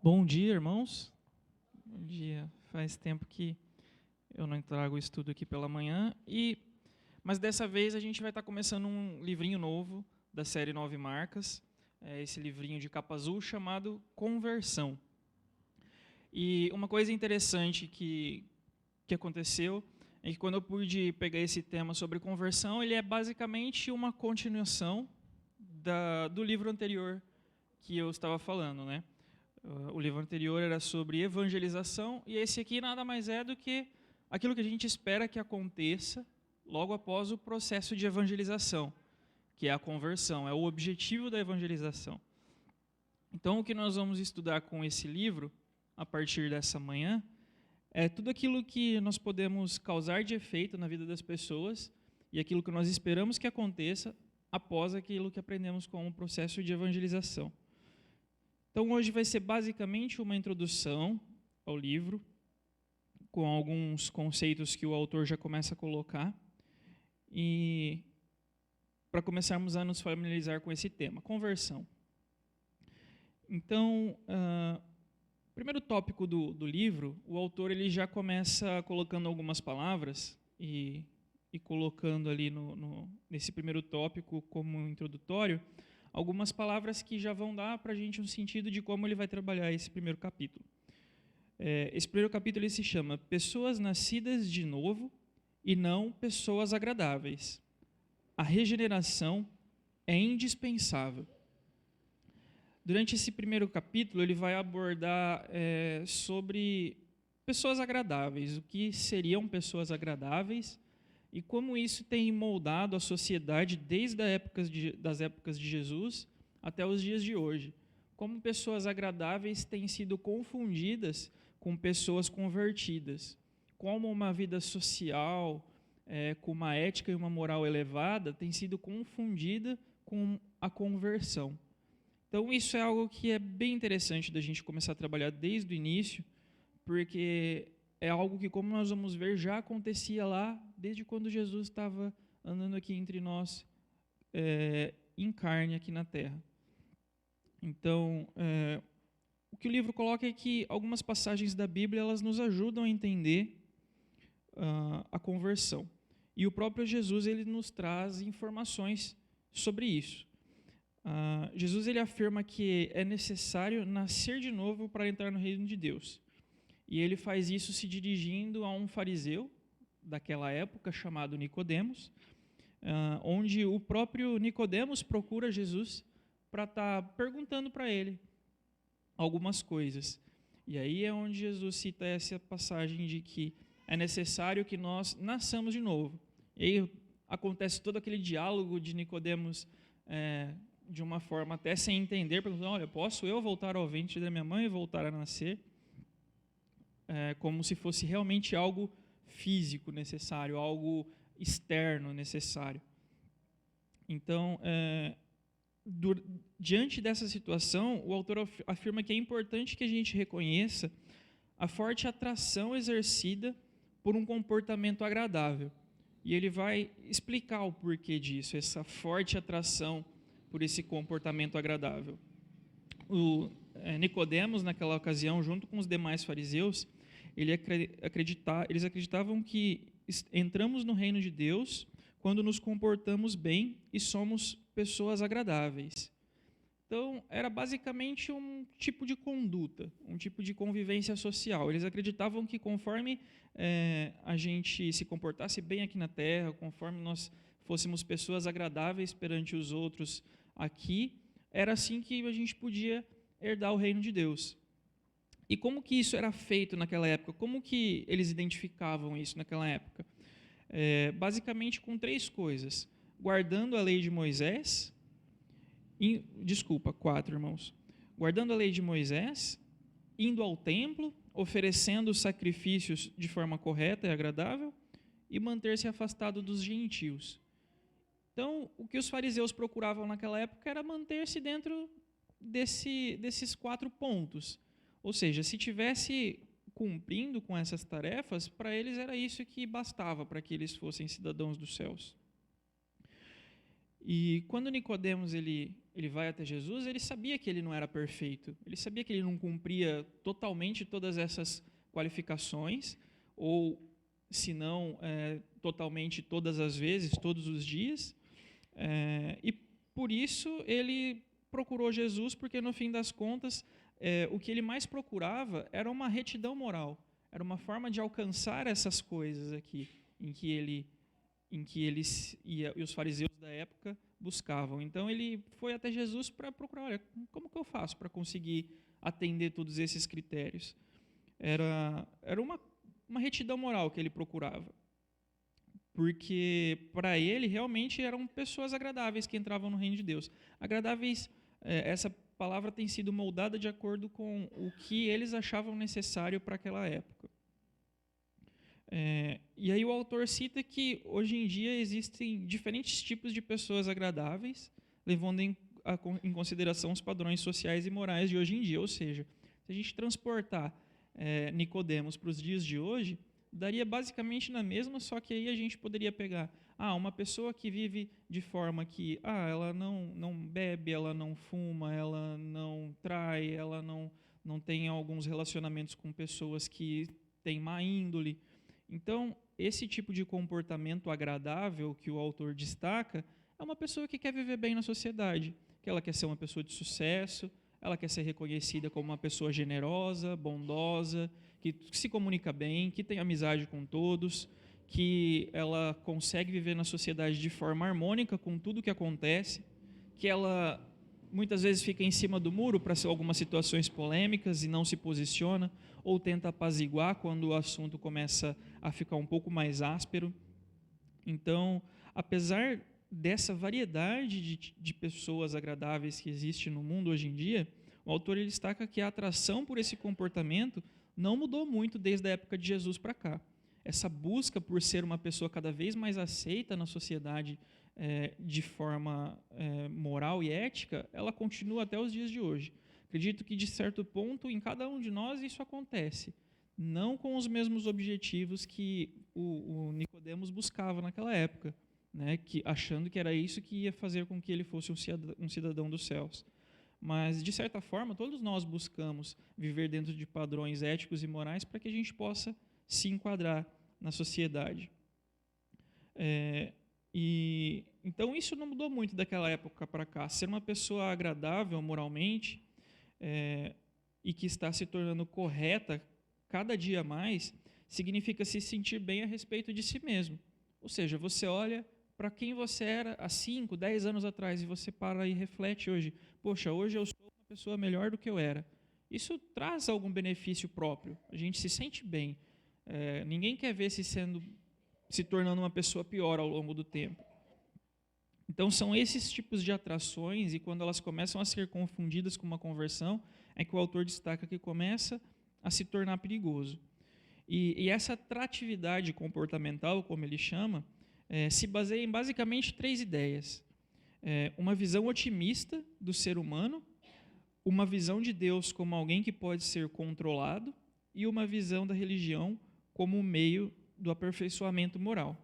Bom dia, irmãos. Bom dia. Faz tempo que eu não trago o estudo aqui pela manhã, mas dessa vez a gente vai estar começando um livrinho novo da série Nove Marcas, esse livrinho de capa azul chamado Conversão. E uma coisa interessante que aconteceu é que quando eu pude pegar esse tema sobre conversão, ele é basicamente uma continuação do livro anterior que eu estava falando, né? O livro anterior era sobre evangelização e esse aqui nada mais é do que aquilo que a gente espera que aconteça logo após o processo de evangelização, que é a conversão, é o objetivo da evangelização. Então, o que nós vamos estudar com esse livro, a partir dessa manhã, é tudo aquilo que nós podemos causar de efeito na vida das pessoas e aquilo que nós esperamos que aconteça após aquilo que aprendemos com o processo de evangelização. Então, hoje vai ser basicamente uma introdução ao livro, com alguns conceitos que o autor já começa a colocar, e para começarmos a nos familiarizar com esse tema, conversão. Então, o primeiro tópico do livro, o autor ele já começa colocando algumas palavras, e colocando ali nesse primeiro tópico como introdutório, algumas palavras que já vão dar para a gente um sentido de como ele vai trabalhar esse primeiro capítulo. Esse primeiro capítulo ele se chama Pessoas Nascidas de Novo e Não Pessoas Agradáveis. A regeneração é indispensável. Durante esse primeiro capítulo, ele vai abordar sobre pessoas agradáveis, o que seriam pessoas agradáveis, e como isso tem moldado a sociedade desde das épocas de Jesus até os dias de hoje. Como pessoas agradáveis têm sido confundidas com pessoas convertidas. Como uma vida social, com uma ética e uma moral elevada, tem sido confundida com a conversão. Então, isso é algo que é bem interessante da gente começar a trabalhar desde o início, porque é algo que, como nós vamos ver, já acontecia lá desde quando Jesus estava andando aqui entre nós, em carne aqui na Terra. Então, o que o livro coloca é que algumas passagens da Bíblia elas nos ajudam a entender a conversão. E o próprio Jesus ele nos traz informações sobre isso. Jesus ele afirma que é necessário nascer de novo para entrar no reino de Deus. E ele faz isso se dirigindo a um fariseu daquela época chamado Nicodemos, onde o próprio Nicodemos procura Jesus para estar perguntando para ele algumas coisas. E aí é onde Jesus cita essa passagem de que é necessário que nós nasçamos de novo. E aí acontece todo aquele diálogo de Nicodemos, de uma forma até sem entender, perguntando, olha, posso eu voltar ao ventre da minha mãe e voltar a nascer? Como se fosse realmente algo físico necessário, algo externo necessário. Então, diante dessa situação, o autor afirma que é importante que a gente reconheça a forte atração exercida por um comportamento agradável. E ele vai explicar o porquê disso, essa forte atração por esse comportamento agradável. Nicodemos, naquela ocasião, junto com os demais fariseus, eles acreditavam que entramos no reino de Deus quando nos comportamos bem e somos pessoas agradáveis. Então, era basicamente um tipo de conduta, um tipo de convivência social. Eles acreditavam que conforme a gente se comportasse bem aqui na Terra, conforme nós fôssemos pessoas agradáveis perante os outros aqui, era assim que a gente podia herdar o reino de Deus. E como que isso era feito naquela época? Como que eles identificavam isso naquela época? Basicamente com três coisas. Guardando a lei de Moisés, quatro, irmãos. Guardando a lei de Moisés, indo ao templo, oferecendo sacrifícios de forma correta e agradável, e manter-se afastado dos gentios. Então, o que os fariseus procuravam naquela época era manter-se dentro desses 4 pontos. Ou seja, se tivesse cumprindo com essas tarefas, para eles era isso que bastava para que eles fossem cidadãos dos céus. E quando Nicodemos ele vai até Jesus, ele sabia que ele não era perfeito. Ele sabia que ele não cumpria totalmente todas essas qualificações, ou se não totalmente todas as vezes, todos os dias. E por isso ele procurou Jesus, porque no fim das contas o que ele mais procurava era uma retidão moral, era uma forma de alcançar essas coisas aqui, em que eles e os fariseus da época buscavam. Então ele foi até Jesus para procurar, olha, como que eu faço para conseguir atender todos esses critérios? Era uma retidão moral que ele procurava, porque para ele realmente eram pessoas agradáveis que entravam no reino de Deus. Agradáveis, essa palavra tem sido moldada de acordo com o que eles achavam necessário para aquela época. E aí o autor cita que hoje em dia existem diferentes tipos de pessoas agradáveis, levando em consideração os padrões sociais e morais de hoje em dia. Ou seja, se a gente transportar Nicodemos para os dias de hoje, daria basicamente na mesma, só que aí a gente poderia pegar uma pessoa que vive de forma que ela não bebe, ela não fuma, ela não trai, ela não tem alguns relacionamentos com pessoas que têm má índole. Então, esse tipo de comportamento agradável que o autor destaca é uma pessoa que quer viver bem na sociedade, que ela quer ser uma pessoa de sucesso, ela quer ser reconhecida como uma pessoa generosa, bondosa, que se comunica bem, que tem amizade com todos, que ela consegue viver na sociedade de forma harmônica com tudo que acontece, que ela muitas vezes fica em cima do muro para algumas situações polêmicas e não se posiciona, ou tenta apaziguar quando o assunto começa a ficar um pouco mais áspero. Então, apesar dessa variedade de pessoas agradáveis que existe no mundo hoje em dia, o autor ele destaca que a atração por esse comportamento não mudou muito desde a época de Jesus para cá. Essa busca por ser uma pessoa cada vez mais aceita na sociedade de forma moral e ética, ela continua até os dias de hoje. Acredito que, de certo ponto, em cada um de nós isso acontece, não com os mesmos objetivos que o Nicodemos buscava naquela época, né, achando que era isso que ia fazer com que ele fosse um cidadão dos céus. Mas, de certa forma, todos nós buscamos viver dentro de padrões éticos e morais para que a gente possa se enquadrar na sociedade. Então, isso não mudou muito daquela época para cá. Ser uma pessoa agradável moralmente e que está se tornando correta cada dia mais, significa se sentir bem a respeito de si mesmo. Ou seja, você olha para quem você era há 5, 10 anos atrás e você para e reflete hoje, poxa, hoje eu sou uma pessoa melhor do que eu era. Isso traz algum benefício próprio, a gente se sente bem. Ninguém quer ver se tornando uma pessoa pior ao longo do tempo. Então, são esses tipos de atrações, e quando elas começam a ser confundidas com uma conversão, é que o autor destaca que começa a se tornar perigoso. E essa atratividade comportamental, como ele chama, se baseia em basicamente 3 ideias. Uma visão otimista do ser humano, uma visão de Deus como alguém que pode ser controlado, e uma visão da religião como um meio do aperfeiçoamento moral.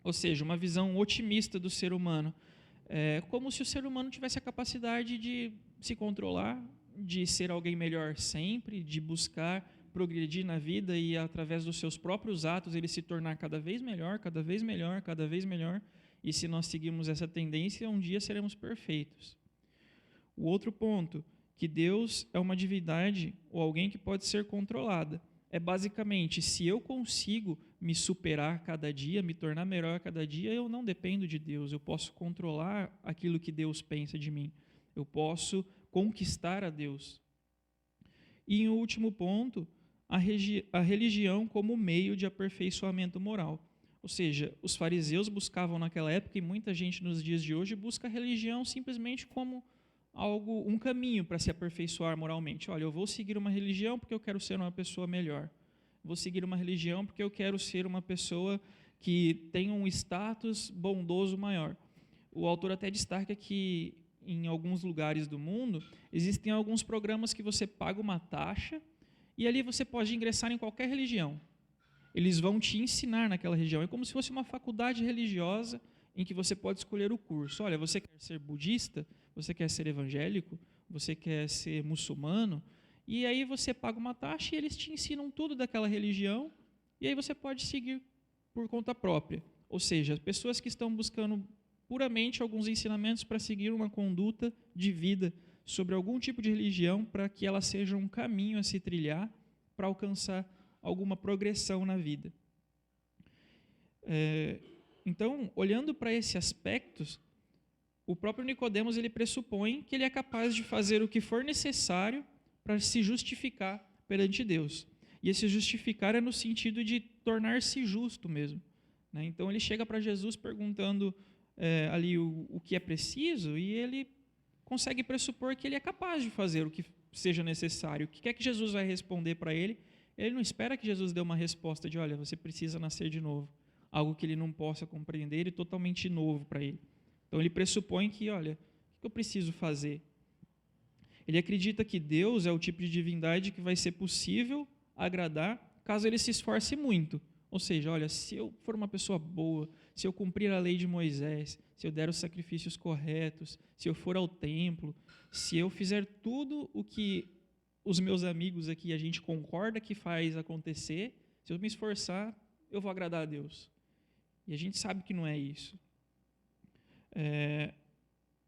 Ou seja, uma visão otimista do ser humano, como se o ser humano tivesse a capacidade de se controlar, de ser alguém melhor sempre, de buscar progredir na vida e, através dos seus próprios atos, ele se tornar cada vez melhor, cada vez melhor, cada vez melhor. E se nós seguirmos essa tendência, um dia seremos perfeitos. O outro ponto, que Deus é uma divindade ou alguém que pode ser controlada. É basicamente, se eu consigo me superar cada dia, me tornar melhor cada dia, eu não dependo de Deus, eu posso controlar aquilo que Deus pensa de mim, eu posso conquistar a Deus. E, em último ponto, a religião como meio de aperfeiçoamento moral. Ou seja, os fariseus buscavam naquela época, e muita gente nos dias de hoje busca a religião simplesmente como um caminho para se aperfeiçoar moralmente. Olha, eu vou seguir uma religião porque eu quero ser uma pessoa melhor. Vou seguir uma religião porque eu quero ser uma pessoa que tem um status bondoso maior. O autor até destaca que em alguns lugares do mundo existem alguns programas que você paga uma taxa e ali você pode ingressar em qualquer religião. Eles vão te ensinar naquela religião. É como se fosse uma faculdade religiosa em que você pode escolher o curso. Olha, você quer ser budista? Você quer ser evangélico? Você quer ser muçulmano? E aí você paga uma taxa e eles te ensinam tudo daquela religião, e aí você pode seguir por conta própria. Ou seja, pessoas que estão buscando puramente alguns ensinamentos para seguir uma conduta de vida sobre algum tipo de religião, para que ela seja um caminho a se trilhar para alcançar alguma progressão na vida. Então, olhando para esses aspectos, o próprio Nicodemos ele pressupõe que ele é capaz de fazer o que for necessário para se justificar perante Deus. E esse justificar é no sentido de tornar-se justo mesmo, né? Então ele chega para Jesus perguntando ali o que é preciso, e ele consegue pressupor que ele é capaz de fazer o que seja necessário. O que é que Jesus vai responder para ele? Ele não espera que Jesus dê uma resposta de, olha, você precisa nascer de novo. Algo que ele não possa compreender e totalmente novo para ele. Então ele pressupõe que, olha, o que eu preciso fazer? Ele acredita que Deus é o tipo de divindade que vai ser possível agradar caso ele se esforce muito. Ou seja, olha, se eu for uma pessoa boa, se eu cumprir a lei de Moisés, se eu der os sacrifícios corretos, se eu for ao templo, se eu fizer tudo o que os meus amigos aqui, a gente concorda que faz acontecer, se eu me esforçar, eu vou agradar a Deus. E a gente sabe que não é isso.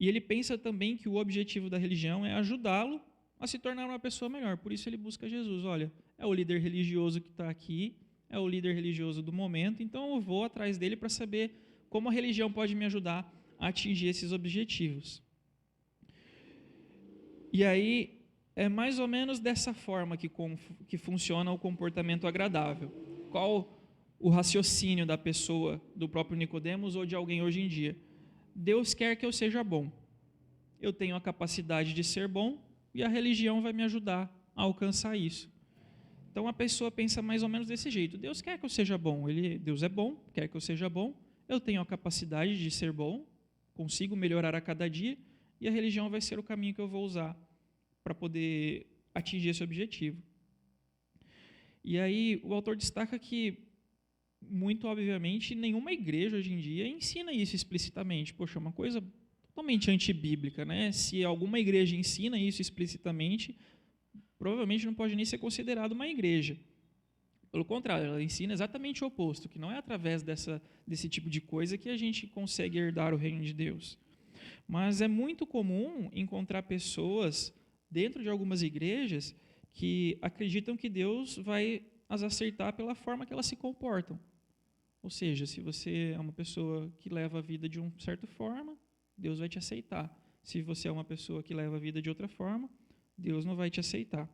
E ele pensa também que o objetivo da religião é ajudá-lo a se tornar uma pessoa melhor. Por isso ele busca Jesus. Olha, é o líder religioso que está aqui, é o líder religioso do momento, então eu vou atrás dele para saber como a religião pode me ajudar a atingir esses objetivos. E aí, é mais ou menos dessa forma que funciona o comportamento agradável. Qual o raciocínio da pessoa, do próprio Nicodemos ou de alguém hoje em dia? Deus quer que eu seja bom. Eu tenho a capacidade de ser bom e a religião vai me ajudar a alcançar isso. Então a pessoa pensa mais ou menos desse jeito. Deus quer que eu seja bom. Deus é bom, quer que eu seja bom. Eu tenho a capacidade de ser bom, consigo melhorar a cada dia, e a religião vai ser o caminho que eu vou usar para poder atingir esse objetivo. E aí o autor destaca que, muito obviamente, nenhuma igreja hoje em dia ensina isso explicitamente. Poxa, é uma coisa totalmente antibíblica, né? Se alguma igreja ensina isso explicitamente, provavelmente não pode nem ser considerado uma igreja. Pelo contrário, ela ensina exatamente o oposto, que não é através desse tipo de coisa que a gente consegue herdar o reino de Deus. Mas é muito comum encontrar pessoas dentro de algumas igrejas que acreditam que Deus vai as aceitar pela forma que elas se comportam. Ou seja, se você é uma pessoa que leva a vida de uma certa forma, Deus vai te aceitar. Se você é uma pessoa que leva a vida de outra forma, Deus não vai te aceitar.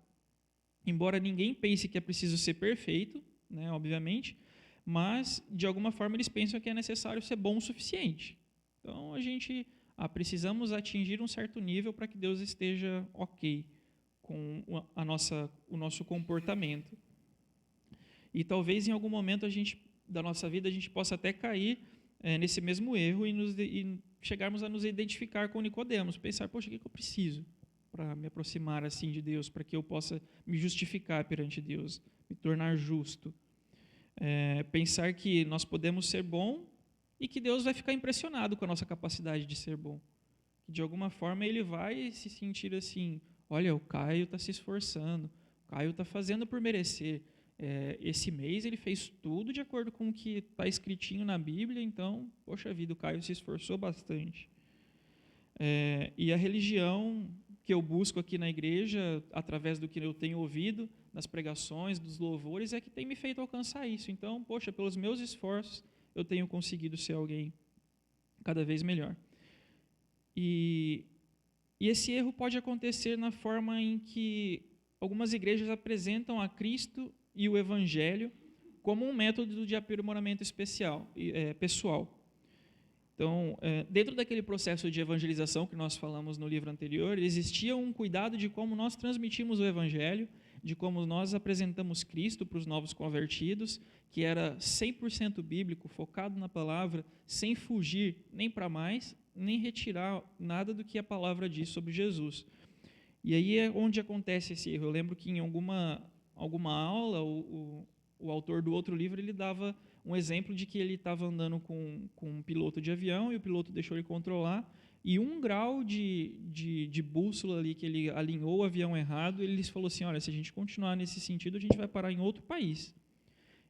Embora ninguém pense que é preciso ser perfeito, né, obviamente, mas, de alguma forma, eles pensam que é necessário ser bom o suficiente. Então, precisamos atingir um certo nível para que Deus esteja ok com o nosso comportamento. E talvez, em algum momento da nossa vida, a gente possa até cair nesse mesmo erro e chegarmos a nos identificar com Nicodemos, pensar, poxa, o que eu preciso para me aproximar assim de Deus, para que eu possa me justificar perante Deus, me tornar justo. Pensar que nós podemos ser bom e que Deus vai ficar impressionado com a nossa capacidade de ser bom. Que de alguma forma ele vai se sentir assim, olha, o Caio está se esforçando, o Caio está fazendo por merecer. Esse mês ele fez tudo de acordo com o que está escritinho na Bíblia, então, poxa vida, o Caio se esforçou bastante. E a religião que eu busco aqui na igreja, através do que eu tenho ouvido, das pregações, dos louvores, é que tem me feito alcançar isso. Então, poxa, pelos meus esforços, eu tenho conseguido ser alguém cada vez melhor. E esse erro pode acontecer na forma em que algumas igrejas apresentam a Cristo e o Evangelho como um método de aprimoramento pessoal. Então, dentro daquele processo de evangelização que nós falamos no livro anterior, existia um cuidado de como nós transmitimos o Evangelho, de como nós apresentamos Cristo para os novos convertidos, que era 100% bíblico, focado na palavra, sem fugir nem para mais, nem retirar nada do que a palavra diz sobre Jesus. E aí é onde acontece esse erro. Eu lembro que em alguma aula, o autor do outro livro, ele dava um exemplo de que ele estava andando com um piloto de avião e o piloto deixou ele controlar, e 1 grau de bússola ali que ele alinhou o avião errado, ele falou assim, olha, se a gente continuar nesse sentido, a gente vai parar em outro país.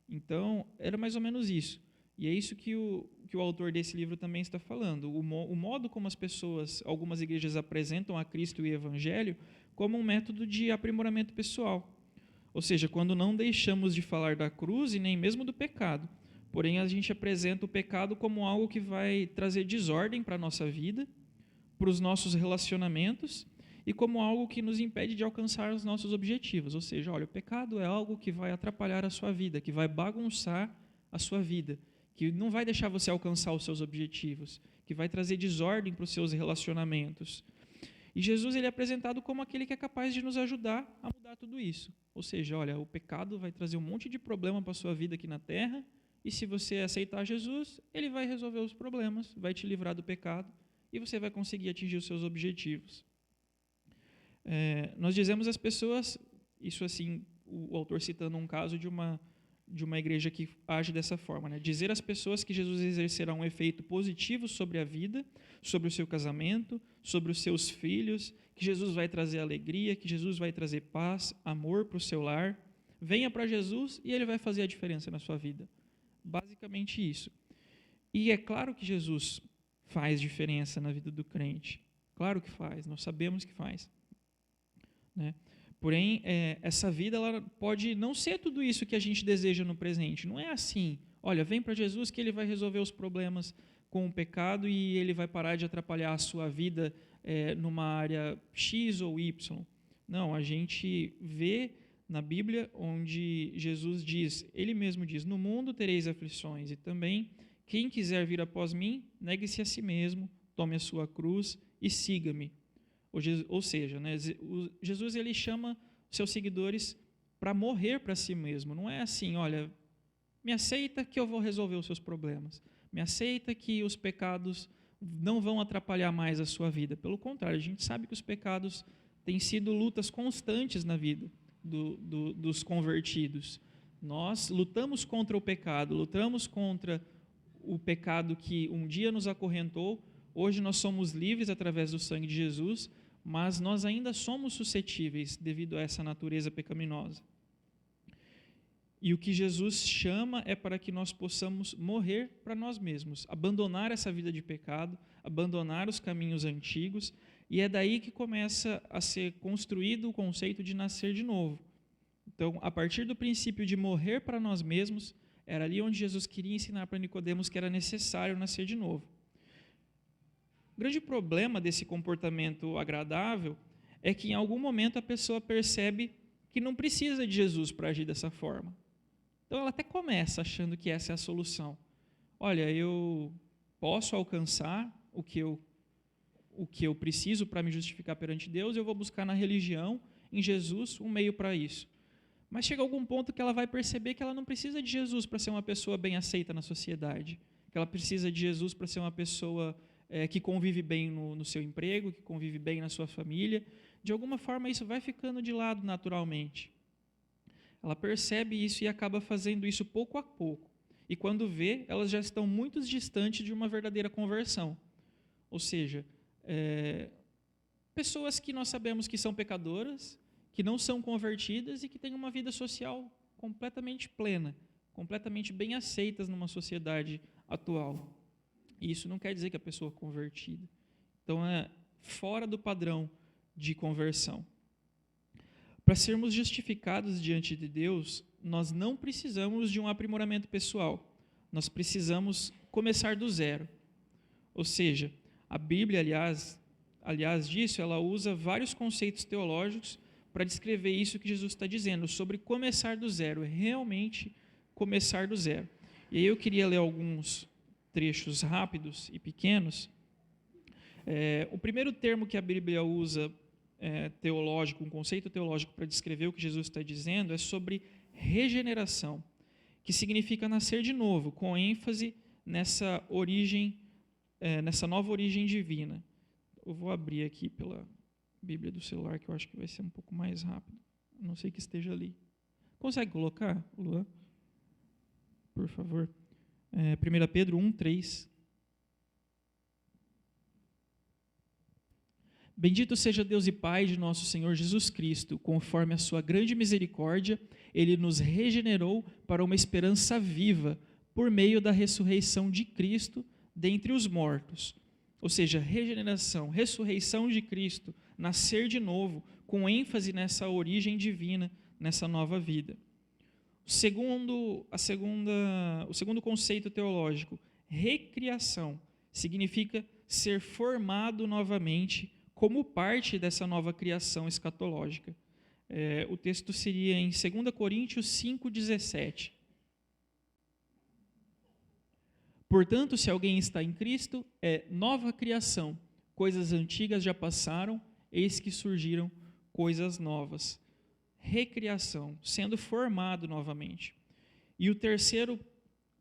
Então, era mais ou menos isso. E é isso que o autor desse livro também está falando. O modo como as pessoas, algumas igrejas apresentam a Cristo e o Evangelho como um método de aprimoramento pessoal. Ou seja, quando não deixamos de falar da cruz e nem mesmo do pecado. Porém, a gente apresenta o pecado como algo que vai trazer desordem para a nossa vida, para os nossos relacionamentos e como algo que nos impede de alcançar os nossos objetivos. Ou seja, olha, o pecado é algo que vai atrapalhar a sua vida, que vai bagunçar a sua vida, que não vai deixar você alcançar os seus objetivos, que vai trazer desordem para os seus relacionamentos. E Jesus ele é apresentado como aquele que é capaz de nos ajudar a mudar tudo isso. Ou seja, olha, o pecado vai trazer um monte de problema para a sua vida aqui na terra, e se você aceitar Jesus, ele vai resolver os problemas, vai te livrar do pecado, e você vai conseguir atingir os seus objetivos. Nós dizemos às pessoas, isso assim, o autor citando um caso de uma igreja que age dessa forma, né? Dizer às pessoas que Jesus exercerá um efeito positivo sobre a vida, sobre o seu casamento, sobre os seus filhos, que Jesus vai trazer alegria, que Jesus vai trazer paz, amor para o seu lar. Venha para Jesus e ele vai fazer a diferença na sua vida. Basicamente isso. E é claro que Jesus faz diferença na vida do crente. Claro que faz, nós sabemos que faz. Né? Porém, essa vida ela pode não ser tudo isso que a gente deseja no presente. Não é assim, olha, vem para Jesus que ele vai resolver os problemas com o pecado e ele vai parar de atrapalhar a sua vida numa área X ou Y. Não, a gente vê na Bíblia onde Jesus diz, ele mesmo diz, no mundo tereis aflições, e também quem quiser vir após mim, negue-se a si mesmo, tome a sua cruz e siga-me. Ou seja, né, Jesus ele chama seus seguidores para morrer para si mesmo. Não é assim, olha, me aceita que eu vou resolver os seus problemas. Me aceita que os pecados não vão atrapalhar mais a sua vida. Pelo contrário, a gente sabe que os pecados têm sido lutas constantes na vida dos convertidos. Nós lutamos contra o pecado, lutamos contra o pecado que um dia nos acorrentou. Hoje nós somos livres através do sangue de Jesus, mas nós ainda somos suscetíveis devido a essa natureza pecaminosa. E o que Jesus chama é para que nós possamos morrer para nós mesmos, abandonar essa vida de pecado, abandonar os caminhos antigos, e é daí que começa a ser construído o conceito de nascer de novo. Então, a partir do princípio de morrer para nós mesmos, era ali onde Jesus queria ensinar para Nicodemos que era necessário nascer de novo. O grande problema desse comportamento agradável é que em algum momento a pessoa percebe que não precisa de Jesus para agir dessa forma. Então ela até começa achando que essa é a solução. Olha, eu posso alcançar o que eu preciso para me justificar perante Deus, eu vou buscar na religião, em Jesus, um meio para isso. Mas chega algum ponto que ela vai perceber que ela não precisa de Jesus para ser uma pessoa bem aceita na sociedade, que ela precisa de Jesus para ser uma pessoa que convive bem no seu emprego, que convive bem na sua família. De alguma forma isso vai ficando de lado naturalmente. Ela percebe isso e acaba fazendo isso pouco a pouco. E quando vê, elas já estão muito distantes de uma verdadeira conversão. Ou seja, pessoas que nós sabemos que são pecadoras, que não são convertidas e que têm uma vida social completamente plena, completamente bem aceitas numa sociedade atual. E isso não quer dizer que a pessoa é convertida. Então, é fora do padrão de conversão. Para sermos justificados diante de Deus, nós não precisamos de um aprimoramento pessoal. Nós precisamos começar do zero. Ou seja, a Bíblia, aliás disso, ela usa vários conceitos teológicos para descrever isso que Jesus está dizendo, sobre começar do zero, realmente começar do zero. E aí eu queria ler alguns trechos rápidos e pequenos. O primeiro termo que a Bíblia usa teológico, um conceito teológico para descrever o que Jesus está dizendo, é sobre regeneração, que significa nascer de novo, com ênfase nessa origem, nessa nova origem divina. Eu vou abrir aqui pela Bíblia do celular, que eu acho que vai ser um pouco mais rápido, a não sei que esteja ali. Consegue colocar, Luan? Por favor. 1 Pedro 1:3. Bendito seja Deus e Pai de nosso Senhor Jesus Cristo, conforme a sua grande misericórdia, Ele nos regenerou para uma esperança viva, por meio da ressurreição de Cristo dentre os mortos. Ou seja, regeneração, ressurreição de Cristo, nascer de novo, com ênfase nessa origem divina, nessa nova vida. O segundo conceito teológico, recriação, significa ser formado novamente como parte dessa nova criação escatológica. O texto seria em 2 Coríntios 5,17. Portanto, se alguém está em Cristo, é nova criação. Coisas antigas já passaram, eis que surgiram coisas novas. Recriação, sendo formado novamente. E o terceiro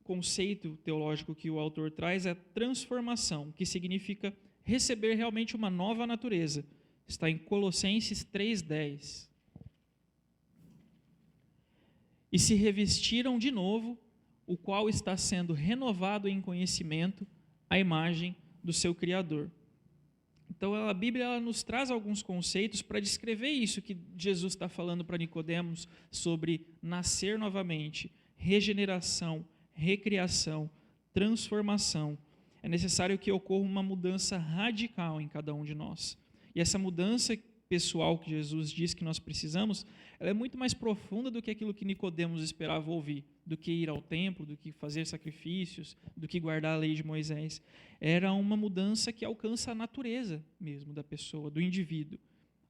conceito teológico que o autor traz é transformação, que significa receber realmente uma nova natureza. Está em Colossenses 3,10. E se revestiram de novo, o qual está sendo renovado em conhecimento, à imagem do seu Criador. Então, a Bíblia ela nos traz alguns conceitos para descrever isso que Jesus está falando para Nicodemos sobre nascer novamente, regeneração, recriação, transformação. É necessário que ocorra uma mudança radical em cada um de nós. E essa mudança pessoal que Jesus diz que nós precisamos, ela é muito mais profunda do que aquilo que Nicodemos esperava ouvir, do que ir ao templo, do que fazer sacrifícios, do que guardar a lei de Moisés. Era uma mudança que alcança a natureza mesmo da pessoa, do indivíduo.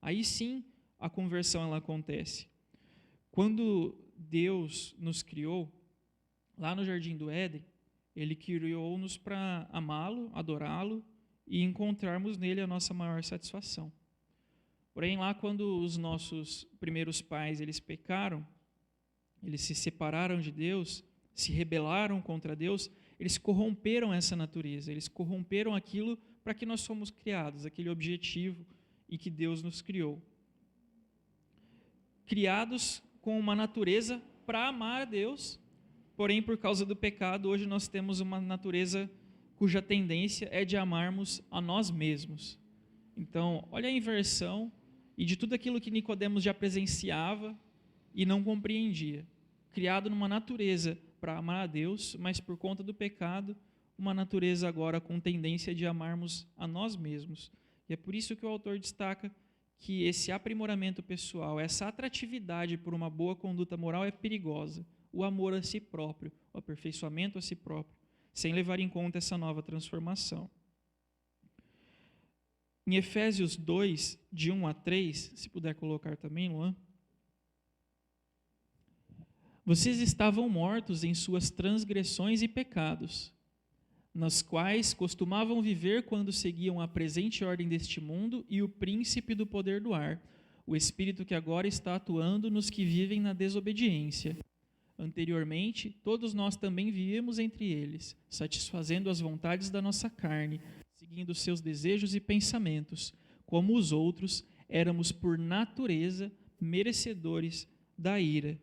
Aí sim a conversão ela acontece. Quando Deus nos criou, lá no Jardim do Éden, Ele criou-nos para amá-lo, adorá-lo e encontrarmos nele a nossa maior satisfação. Porém, lá quando os nossos primeiros pais eles pecaram, eles se separaram de Deus, se rebelaram contra Deus, eles corromperam essa natureza, eles corromperam aquilo para que nós fomos criados, aquele objetivo e que Deus nos criou. Criados com uma natureza para amar a Deus, porém, por causa do pecado, hoje nós temos uma natureza cuja tendência é de amarmos a nós mesmos. Então, olha a inversão e de tudo aquilo que Nicodemos já presenciava e não compreendia. Criado numa natureza para amar a Deus, mas por conta do pecado, uma natureza agora com tendência de amarmos a nós mesmos. E é por isso que o autor destaca que esse aprimoramento pessoal, essa atratividade por uma boa conduta moral é perigosa. O amor a si próprio, o aperfeiçoamento a si próprio, sem levar em conta essa nova transformação. Em Efésios 2, de 1 a 3, se puder colocar também, Luan. Vocês estavam mortos em suas transgressões e pecados, nas quais costumavam viver quando seguiam a presente ordem deste mundo e o príncipe do poder do ar, o espírito que agora está atuando nos que vivem na desobediência. Anteriormente, todos nós também vivíamos entre eles, satisfazendo as vontades da nossa carne, seguindo seus desejos e pensamentos. Como os outros, éramos por natureza merecedores da ira.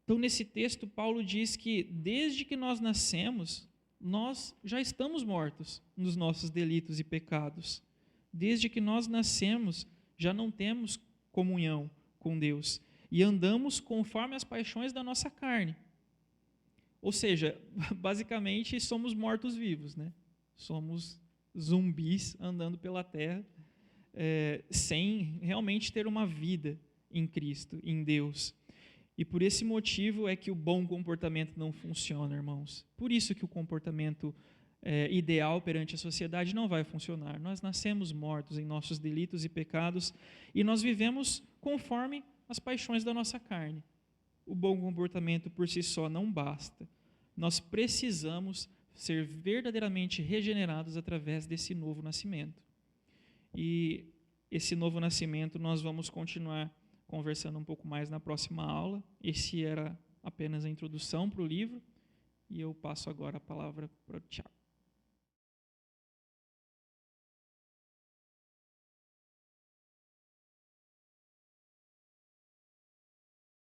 Então, nesse texto, Paulo diz que desde que nós nascemos, nós já estamos mortos nos nossos delitos e pecados. Desde que nós nascemos, já não temos comunhão com Deus e andamos conforme as paixões da nossa carne. Ou seja, basicamente somos mortos-vivos, né? Somos zumbis andando pela terra, sem realmente ter uma vida em Cristo, em Deus. E por esse motivo é que o bom comportamento não funciona, irmãos. Por isso que o comportamento ideal perante a sociedade não vai funcionar. Nós nascemos mortos em nossos delitos e pecados e nós vivemos conforme as paixões da nossa carne. O bom comportamento por si só não basta. Nós precisamos ser verdadeiramente regenerados através desse novo nascimento. E esse novo nascimento nós vamos continuar conversando um pouco mais na próxima aula. Esse era apenas a introdução para o livro e eu passo agora a palavra para o Tiago.